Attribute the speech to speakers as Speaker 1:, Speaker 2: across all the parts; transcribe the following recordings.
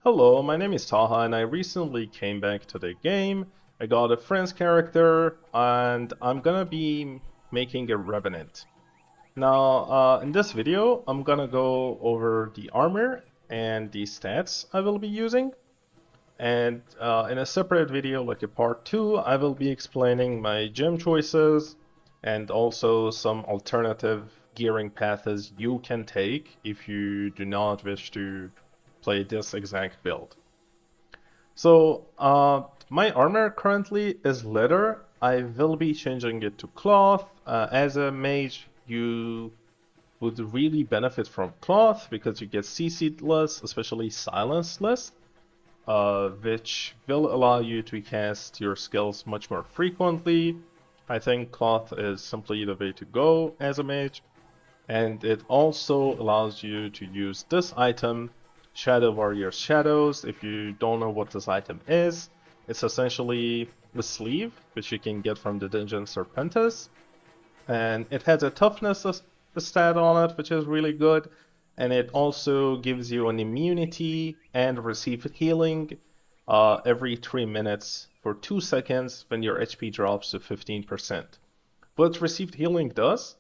Speaker 1: Hello, my name is Taha and I recently came back to the game. I got a friend's character and I'm gonna be making a Revenant. Now, in this video, I'm gonna go over the armor and the stats I will be using. And in a separate video, like a part 2, I will be explaining my gem choices and also some alternative gearing paths you can take if you do not wish to play this exact build. So, my armor currently is leather. I will be changing it to cloth. As a mage, you would really benefit from cloth because you get CC'd less, especially silenced less, which will allow you to cast your skills much more frequently. I think cloth is simply the way to go as a mage, and it also allows you to use this item, Shadow Warrior Shadows. If you don't know what this item is, it's essentially the sleeve, which you can get from the Dungeon Serpentis, and it has a toughness stat on it, which is really good, and it also gives you an immunity and received healing every 3 minutes for 2 seconds when your HP drops to 15%. What received healing does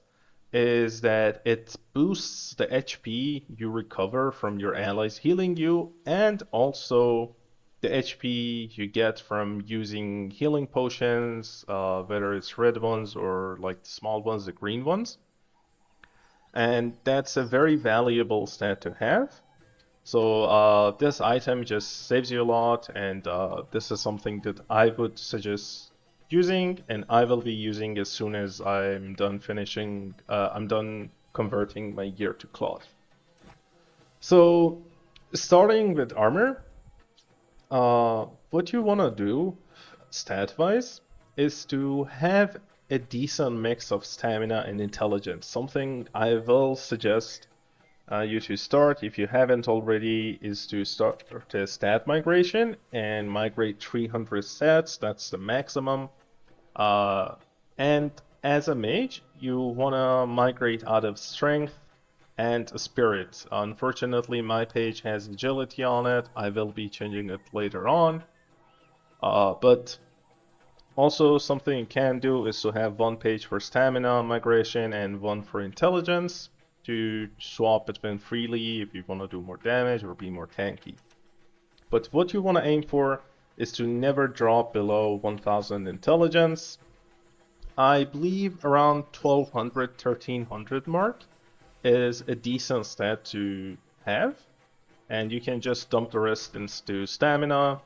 Speaker 1: is that it boosts the HP you recover from your allies healing you, and also the HP you get from using healing potions, whether it's red ones or like the small ones, the green ones. And that's a very valuable stat to have. So this item just saves you a lot, and this is something that I would suggest using, and I will be using as soon as I'm done converting my gear to cloth. So starting with armor, what you want to do stat-wise is to have a decent mix of stamina and intelligence. Something I will suggest you to start, if you haven't already, is to start the stat migration and migrate 300 stats. That's the maximum. And as a mage, you want to migrate out of strength and spirit. Unfortunately, my page has agility on it. I will be changing it later on. But also something you can do is to have one page for stamina migration and one for intelligence to swap between freely if you want to do more damage or be more tanky. But what you want to aim for is to never drop below 1000 intelligence. I believe around 1200, 1300 mark is a decent stat to have, and you can just dump the rest into stamina.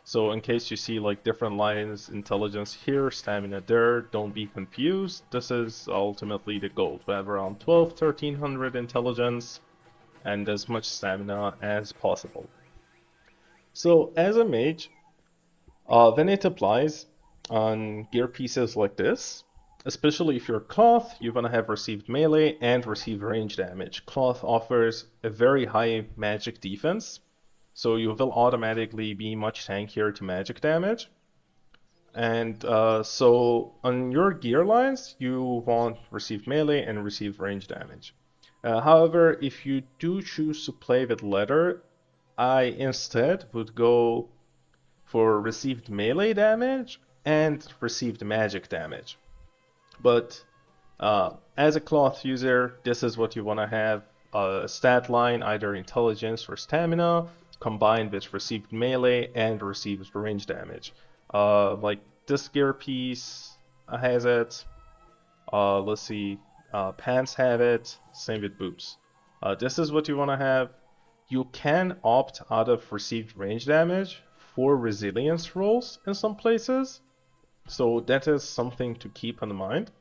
Speaker 1: So in case you see like different lines, intelligence here, stamina there, don't be confused. This is ultimately the goal, to have around 12, 1300 intelligence and as much stamina as possible. So as a mage, when it applies on gear pieces like this, especially if you're cloth, you want to have received melee and received range damage. Cloth offers a very high magic defense, so you will automatically be much tankier to magic damage. And so on your gear lines, you want received melee and received range damage. However, if you do choose to play with leather, I instead would go for received melee damage and received magic damage. But as a cloth user, this is what you want to have: a stat line, either intelligence or stamina, combined with received melee and received range damage. Like this gear piece has it. Let's see, pants have it. Same with boots. This is what you want to have. You can opt out of received range damage for resilience rolls in some places, so that is something to keep in mind.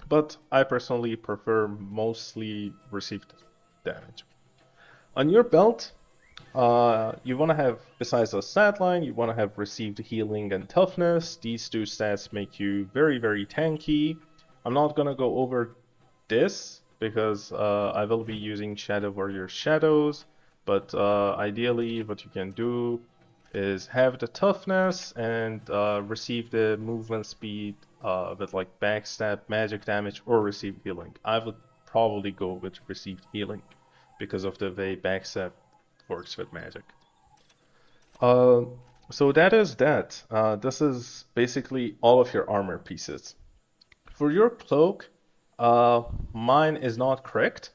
Speaker 1: But I personally prefer mostly received damage. On your belt, you want to have, besides the stat line, you want to have received healing and toughness. These two stats make you very, very tanky. I'm not going to go over this because I will be using Shadow Warrior Shadows, but ideally what you can do is have the toughness and receive the movement speed with like backstab, magic damage, or receive healing. I would probably go with received healing because of the way backstab works with magic. Uh, so that is that. This is basically all of your armor pieces. For your cloak, uh, mine is not correct.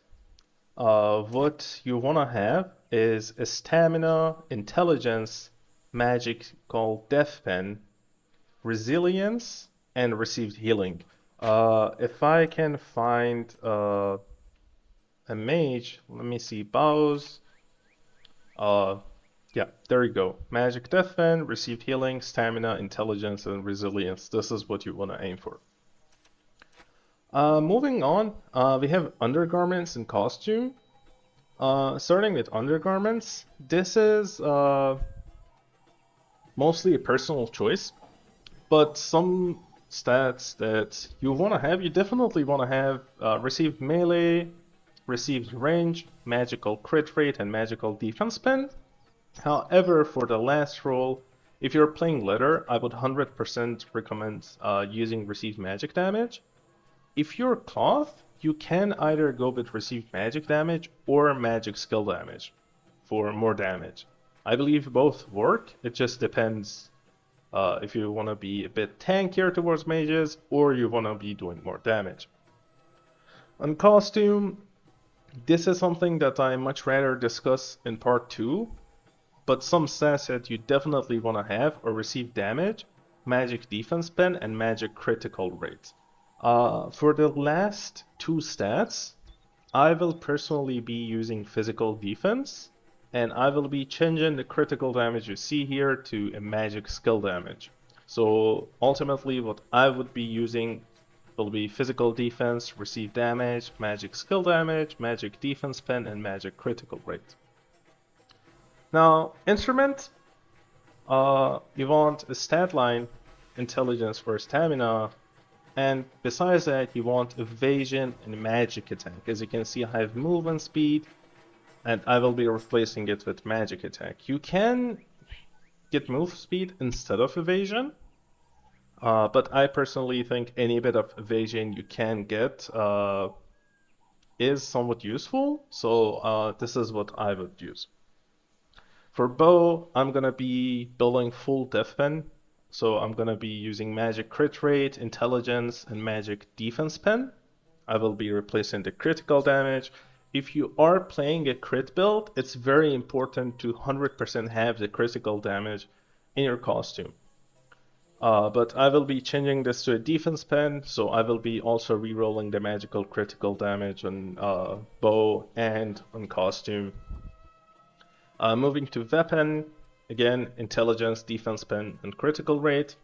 Speaker 1: What you want to have is a stamina, intelligence, magic called Death Pen, resilience, and received healing. If I can find a mage, let me see, bows. Uh, yeah, there you go. Magic Death Pen, received healing, stamina, intelligence, and resilience. This is what you want to aim for. Moving on, we have undergarments and costume. Starting with undergarments, this is mostly a personal choice, but some stats that you want to have, you definitely want to have received melee, received range, magical crit rate, and magical defense pen. However, for the last role, if you're playing leather, I would 100% recommend using received magic damage. If you're cloth, you can either go with received magic damage or magic skill damage for more damage. I believe both work, it just depends if you want to be a bit tankier towards mages or you want to be doing more damage. On costume, this is something that I much rather discuss in part 2, but some stats that you definitely want to have or receive damage, magic defense pen, and magic critical rate. For the last two stats, I will personally be using physical defense, and I will be changing the critical damage you see here to a magic skill damage. So ultimately what I would be using will be physical defense, receive damage, magic skill damage, magic defense pen, and magic critical rate. Now, instrument, you want a stat line, intelligence for stamina, and besides that, you want evasion and magic attack. As you can see, I have movement speed, and I will be replacing it with magic attack. You can get move speed instead of evasion, but I personally think any bit of evasion you can get is somewhat useful, so this is what I would use. For bow, I'm gonna be building full death pen, so I'm gonna be using magic crit rate, intelligence, and magic defense pen. I will be replacing the critical damage. If you are playing a crit build, it's very important to 100% have the critical damage in your costume. But I will be changing this to a defense pen, so I will be also rerolling the magical critical damage on bow and on costume. Moving to weapon, again, intelligence, defense pen, and critical rate.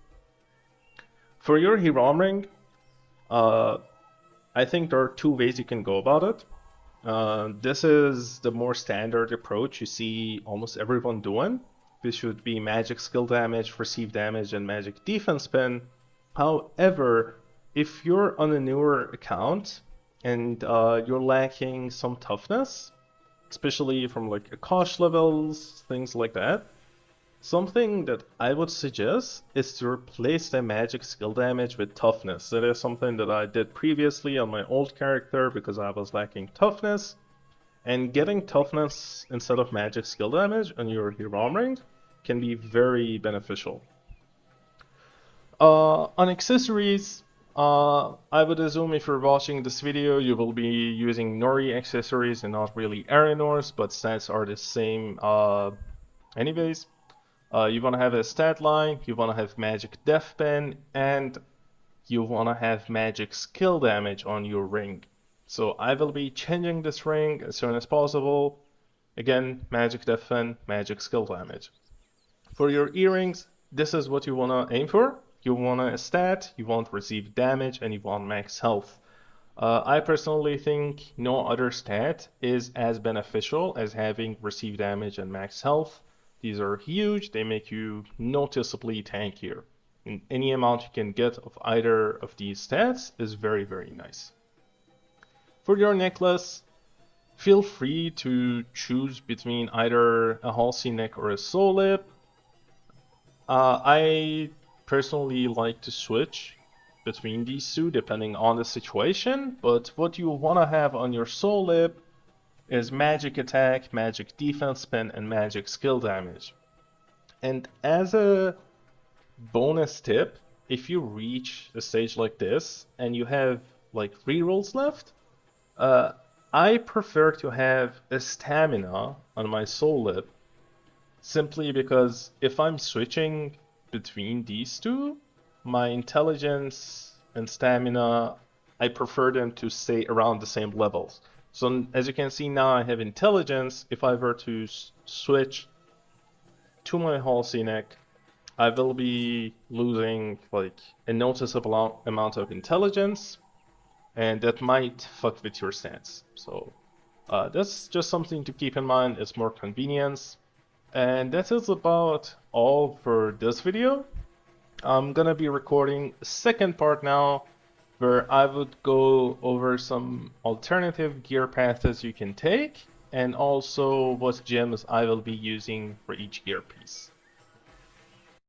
Speaker 1: For your hero ring, I think there are two ways you can go about it. This is the more standard approach you see almost everyone doing. This would be magic skill damage, receive damage, and magic defense pen. However, if you're on a newer account and you're lacking some toughness, especially from like Akash levels, things like that, something that I would suggest is to replace the magic skill damage with toughness. That is something that I did previously on my old character because I was lacking toughness. And getting toughness instead of magic skill damage on your hero ring can be very beneficial. On accessories, I would assume if you're watching this video, you will be using Nori accessories and not really Aranors, but stats are the same anyways. You want to have a stat line, you want to have magic death pen, and you want to have magic skill damage on your ring. So I will be changing this ring as soon as possible. Again, magic death pen, magic skill damage. For your earrings, this is what you want to aim for. You want a stat, you want receive damage, and you want max health. I personally think no other stat is as beneficial as having receive damage and max health. These are huge, they make you noticeably tankier. And any amount you can get of either of these stats is very, very nice. For your necklace, feel free to choose between either a halsey neck or a soul lip. I personally like to switch between these two depending on the situation, but what you want to have on your soul lip is magic attack, magic defense pen, and magic skill damage. And as a bonus tip, if you reach a stage like this and you have like 3 rolls left, uh, I prefer to have a stamina on my soul lip simply because if I'm switching between these two, my intelligence and stamina, I prefer them to stay around the same levels. So as you can see now, I have intelligence. If I were to switch to my Halsey neck, I will be losing like a noticeable amount of intelligence, and that might fuck with your stance. So that's just something to keep in mind. It's more convenience. And that is about all for this video. I'm gonna be recording a second part now where I would go over some alternative gear paths you can take and also what gems I will be using for each gear piece.